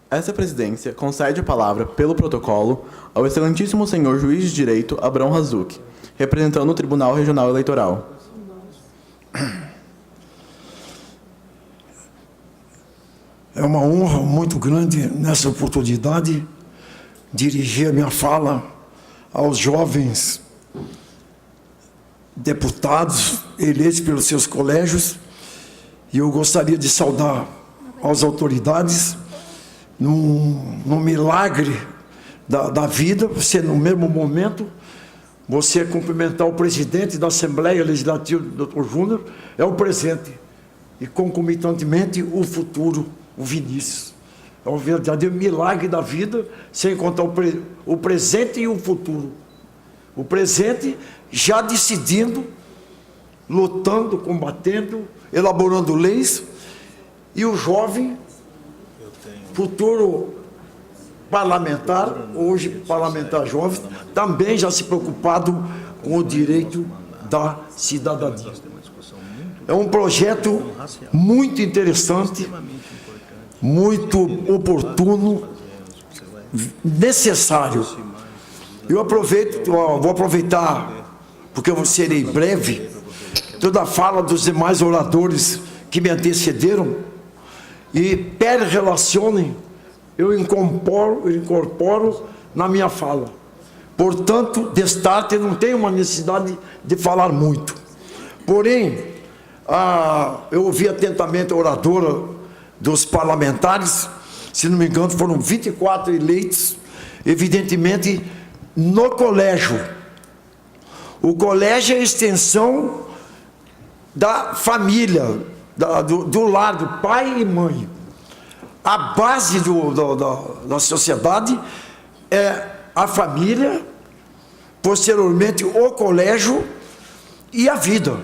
Essa presidência concede a palavra, pelo protocolo, ao excelentíssimo senhor juiz de direito Abrão Razuk, representando o Tribunal Regional Eleitoral. É uma honra muito grande, nessa oportunidade, dirigir a minha fala aos jovens deputados eleitos pelos seus colégios, e eu gostaria de saudar as autoridades num milagre da vida, você, no mesmo momento, você cumprimentar o presidente da Assembleia Legislativa, Dr. Júnior, é o presente, e concomitantemente o futuro, o Vinícius. É um verdadeiro milagre da vida, sem contar o presente e o futuro. O presente já decidindo, lutando, combatendo, elaborando leis, e o jovem, futuro parlamentar, hoje parlamentar jovem, também já se preocupado com o direito da cidadania. É um projeto muito interessante, muito oportuno, necessário. Eu vou aproveitar, porque eu serei breve, toda a fala dos demais oradores que me antecederam, e relacionem, eu incorporo na minha fala. Portanto, destaque, não tenho uma necessidade de falar muito. Porém, eu ouvi atentamente a oradora dos parlamentares, se não me engano, foram 24 eleitos, evidentemente, no colégio. O colégio é a extensão da família, do lar, do pai e mãe. A base da sociedade é a família, posteriormente o colégio e a vida.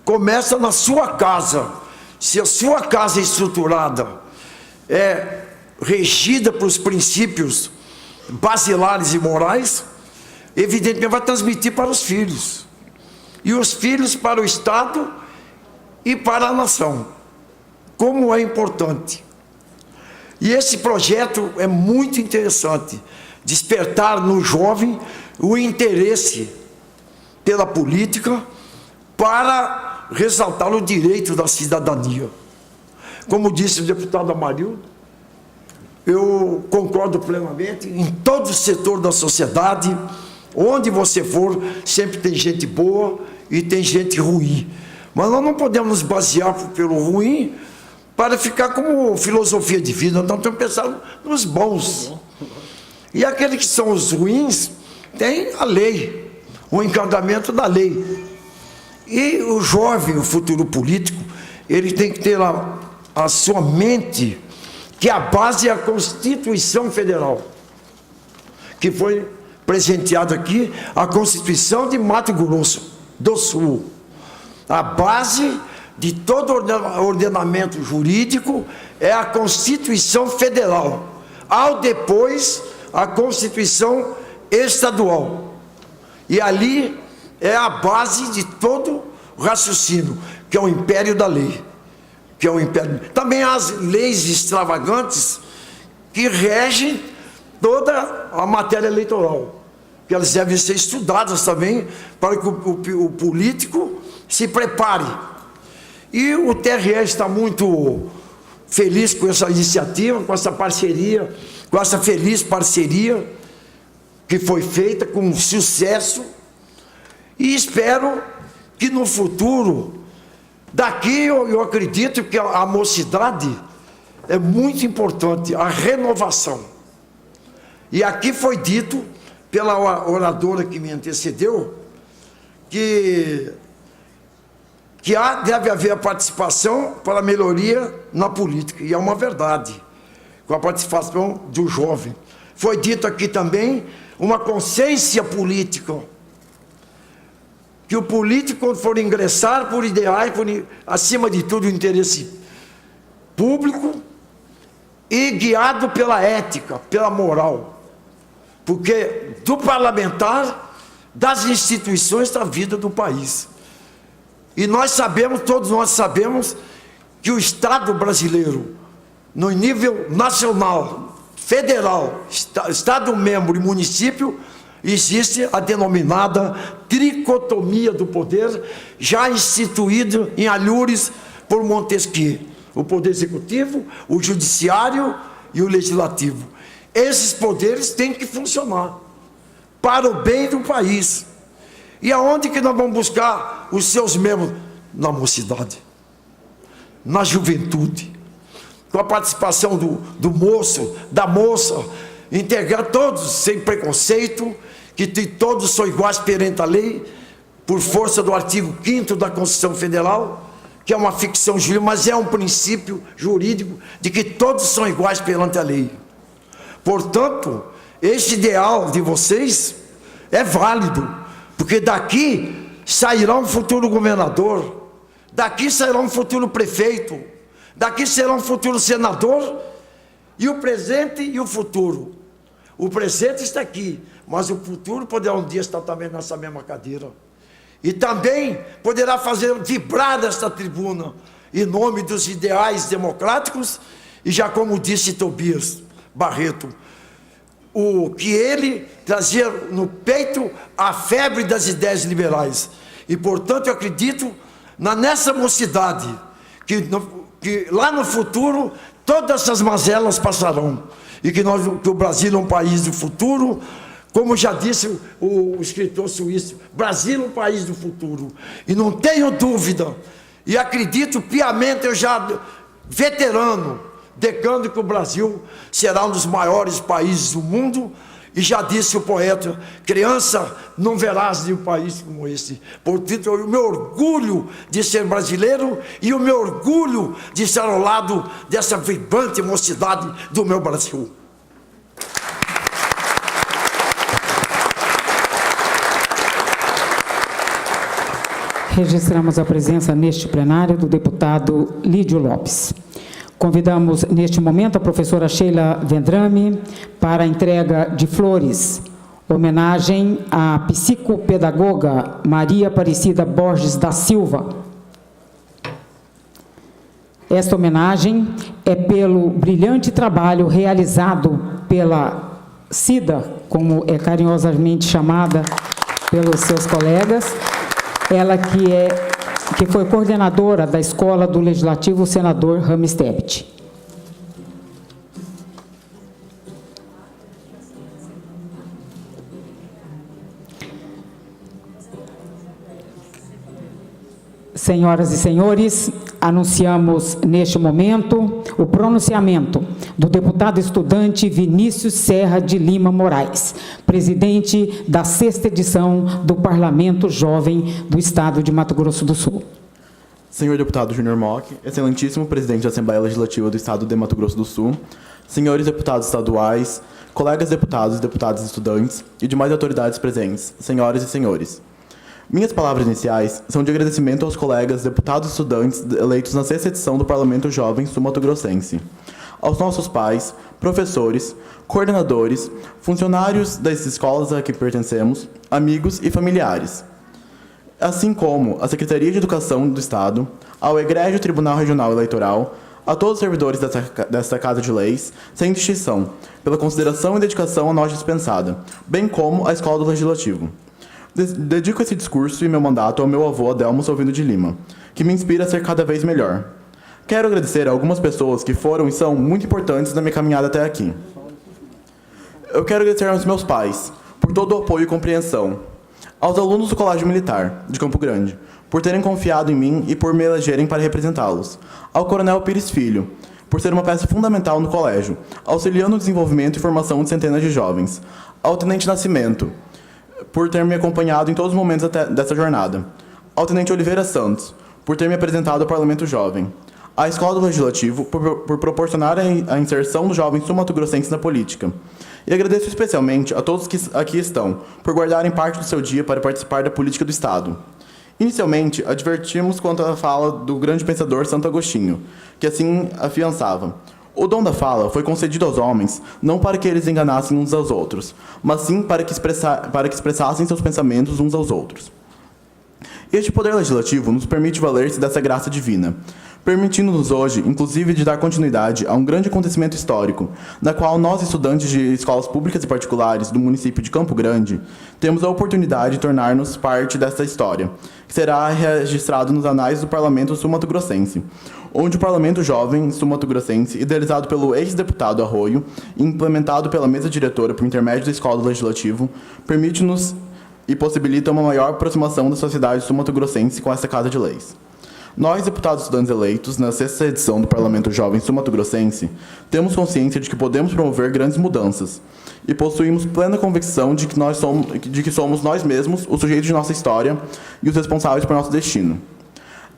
Começa na sua casa. Se a sua casa é estruturada, é regida pelos princípios basilares e morais, evidentemente vai transmitir para os filhos. E os filhos para o Estado e para a nação. Como é importante. E esse projeto é muito interessante. Despertar no jovem o interesse pela política para ressaltar o direito da cidadania. Como disse o deputado Amarildo, eu concordo plenamente, em todo o setor da sociedade, onde você for, sempre tem gente boa e tem gente ruim. Mas nós não podemos nos basear pelo ruim para ficar como filosofia de vida, nós temos que pensar nos bons. E aqueles que são os ruins, tem a lei, o encaminhamento da lei. E o jovem, o futuro político, ele tem que ter a sua mente, que a base é a Constituição Federal, que foi presenteada aqui, a Constituição de Mato Grosso do Sul. A base de todo ordenamento jurídico é a Constituição Federal, ao depois a Constituição Estadual. E ali é a base de todo o raciocínio, que é o império da lei. que é o império. Também há as leis extravagantes que regem toda a matéria eleitoral, que elas devem ser estudadas também para que o político se prepare. E o TRE está muito feliz com essa iniciativa, com essa parceria, com essa feliz parceria que foi feita com sucesso, e espero que no futuro, daqui eu acredito que a mocidade é muito importante, a renovação. E aqui foi dito pela oradora que me antecedeu que deve haver a participação para a melhoria na política, e é uma verdade, com a participação do jovem. Foi dito aqui também uma consciência política, que o político, quando for ingressar por ideais, acima de tudo, o interesse público, e guiado pela ética, pela moral, porque do parlamentar, das instituições da vida do país. E nós sabemos, todos nós sabemos, que o Estado brasileiro, no nível nacional, federal, Estado-membro e município, existe a denominada tricotomia do poder, já instituída em Alhures por Montesquieu: o poder executivo, o judiciário e o legislativo. Esses poderes têm que funcionar para o bem do país. E aonde que nós vamos buscar os seus membros? Na mocidade, na juventude, com a participação do moço, da moça, integrar todos sem preconceito, que todos são iguais perante a lei, por força do artigo 5º da Constituição Federal, que é uma ficção jurídica, mas é um princípio jurídico de que todos são iguais perante a lei. Portanto, este ideal de vocês é válido, porque daqui sairá um futuro governador, daqui sairá um futuro prefeito, daqui será um futuro senador, e o presente e o futuro. O presente está aqui, mas o futuro poderá um dia estar também nessa mesma cadeira. E também poderá fazer vibrar esta tribuna em nome dos ideais democráticos, e já como disse Tobias Barreto, o que ele trazia no peito a febre das ideias liberais. E portanto eu acredito nessa mocidade, que lá no futuro todas essas mazelas passarão, e que o Brasil é um país do futuro, como já disse o escritor suíço: Brasil é um país do futuro. E não tenho dúvida, e acredito piamente, eu já veterano, decano, que o Brasil será um dos maiores países do mundo. E já disse o poeta: criança, não verás nenhum país como esse. Portanto, o meu orgulho de ser brasileiro, e o meu orgulho de estar ao lado dessa vibrante mocidade do meu Brasil. Registramos a presença neste plenário do deputado Lídio Lopes. Convidamos neste momento a professora Sheila Vendrame para a entrega de flores, homenagem à psicopedagoga Maria Aparecida Borges da Silva. Esta homenagem é pelo brilhante trabalho realizado pela Cida, como é carinhosamente chamada pelos seus colegas, ela que foi coordenadora da Escola do Legislativo Senador Rames Tebet. Senhoras e senhores, anunciamos neste momento o pronunciamento do deputado estudante Vinícius Serra de Lima Moraes, presidente da 6ª edição do Parlamento Jovem do Estado de Mato Grosso do Sul. Senhor deputado Júnior Mock, excelentíssimo presidente da Assembleia Legislativa do Estado de Mato Grosso do Sul, senhores deputados estaduais, colegas deputados e deputadas estudantes e demais autoridades presentes, senhoras e senhores. Minhas palavras iniciais são de agradecimento aos colegas deputados e estudantes eleitos na 6ª edição do Parlamento Jovem Sul-Mato-Grossense, aos nossos pais, professores, coordenadores, funcionários das escolas a que pertencemos, amigos e familiares. assim como a Secretaria de Educação do Estado, ao Egrégio Tribunal Regional Eleitoral, a todos os servidores desta Casa de Leis, sem distinção, pela consideração e dedicação a nós dispensada, bem como à Escola do Legislativo. Dedico esse discurso e meu mandato ao meu avô Adelmo Solvino de Lima, que me inspira a ser cada vez melhor. Quero agradecer a algumas pessoas que foram e são muito importantes na minha caminhada até aqui. Eu quero agradecer aos meus pais, por todo o apoio e compreensão. Aos alunos do Colégio Militar, de Campo Grande, por terem confiado em mim e por me elegerem para representá-los. Ao Coronel Pires Filho, por ser uma peça fundamental no colégio, auxiliando o desenvolvimento e formação de centenas de jovens. Ao Tenente Nascimento, por ter me acompanhado em todos os momentos dessa jornada. Ao Tenente Oliveira Santos, por ter me apresentado ao Parlamento Jovem. À Escola do Legislativo, por proporcionar a inserção dos jovens sul-mato-grossenses na política. E agradeço especialmente a todos que aqui estão, por guardarem parte do seu dia para participar da política do Estado. Inicialmente, advertimos quanto à fala do grande pensador Santo Agostinho, que assim afiançava: o dom da fala foi concedido aos homens não para que eles enganassem uns aos outros, mas sim para que expressassem seus pensamentos uns aos outros. Este poder legislativo nos permite valer-se dessa graça divina, permitindo-nos hoje, inclusive, de dar continuidade a um grande acontecimento histórico, na qual nós, estudantes de escolas públicas e particulares do município de Campo Grande, temos a oportunidade de tornar-nos parte dessa história, que será registrado nos anais do Parlamento Sul-Mato-Grossense, onde o Parlamento Jovem Sul-Mato-Grossense, idealizado pelo ex-deputado Arroio e implementado pela mesa diretora por intermédio da Escola do Legislativo, permite-nos e possibilita uma maior aproximação da sociedade sul-mato-grossense com essa Casa de Leis. Nós, deputados estudantes eleitos, na 6ª edição do Parlamento Jovem Sul-Mato-Grossense, temos consciência de que podemos promover grandes mudanças e possuímos plena convicção de que somos nós mesmos os sujeitos de nossa história e os responsáveis por nosso destino.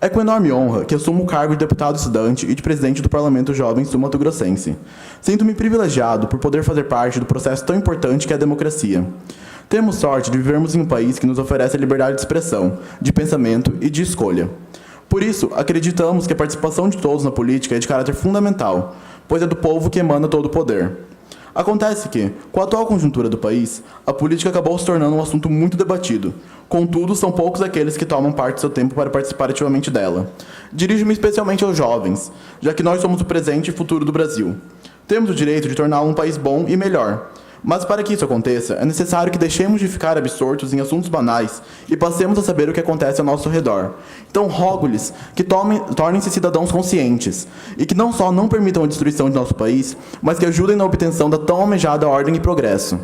É com enorme honra que assumo o cargo de deputado estudante e de presidente do Parlamento Jovem Sul-Mato-Grossense. Sinto-me privilegiado por poder fazer parte do processo tão importante que é a democracia. Temos sorte de vivermos em um país que nos oferece a liberdade de expressão, de pensamento e de escolha. Por isso, acreditamos que a participação de todos na política é de caráter fundamental, pois é do povo que emana todo o poder. Acontece que, com a atual conjuntura do país, a política acabou se tornando um assunto muito debatido. Contudo, são poucos aqueles que tomam parte do seu tempo para participar ativamente dela. Dirijo-me especialmente aos jovens, já que nós somos o presente e futuro do Brasil. Temos o direito de torná-lo um país bom e melhor. Mas para que isso aconteça, é necessário que deixemos de ficar absortos em assuntos banais e passemos a saber o que acontece ao nosso redor. Então, rogo-lhes que tornem-se cidadãos conscientes e que não só não permitam a destruição de nosso país, mas que ajudem na obtenção da tão almejada ordem e progresso.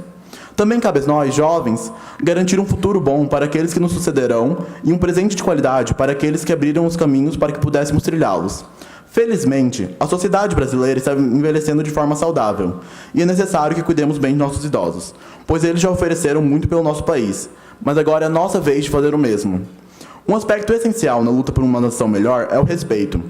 Também cabe a nós, jovens, garantir um futuro bom para aqueles que nos sucederão e um presente de qualidade para aqueles que abriram os caminhos para que pudéssemos trilhá-los. Felizmente, a sociedade brasileira está envelhecendo de forma saudável e é necessário que cuidemos bem de nossos idosos, pois eles já ofereceram muito pelo nosso país, mas agora é a nossa vez de fazer o mesmo. Um aspecto essencial na luta por uma nação melhor é o respeito.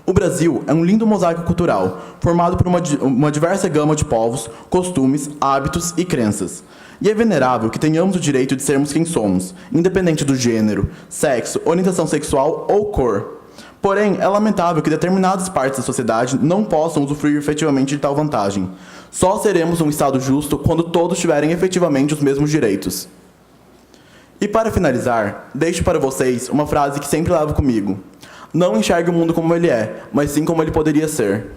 O Brasil é um lindo mosaico cultural, formado por uma diversa gama de povos, costumes, hábitos e crenças. E é venerável que tenhamos o direito de sermos quem somos, independente do gênero, sexo, orientação sexual ou cor. Porém, é lamentável que determinadas partes da sociedade não possam usufruir efetivamente de tal vantagem. Só seremos um Estado justo quando todos tiverem efetivamente os mesmos direitos. E para finalizar, deixo para vocês uma frase que sempre levo comigo. Não enxergue o mundo como ele é, mas sim como ele poderia ser.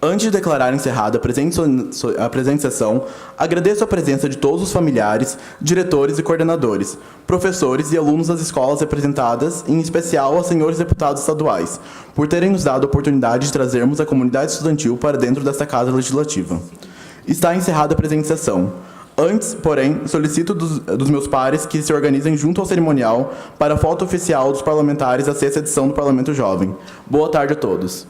Antes de declarar encerrada a presente sessão, agradeço a presença de todos os familiares, diretores e coordenadores, professores e alunos das escolas representadas, em especial aos senhores deputados estaduais, por terem nos dado a oportunidade de trazermos a comunidade estudantil para dentro desta Casa Legislativa. Está encerrada a presente sessão. Antes, porém, solicito dos meus pares que se organizem junto ao cerimonial para a foto oficial dos parlamentares da 6ª edição do Parlamento Jovem. Boa tarde a todos.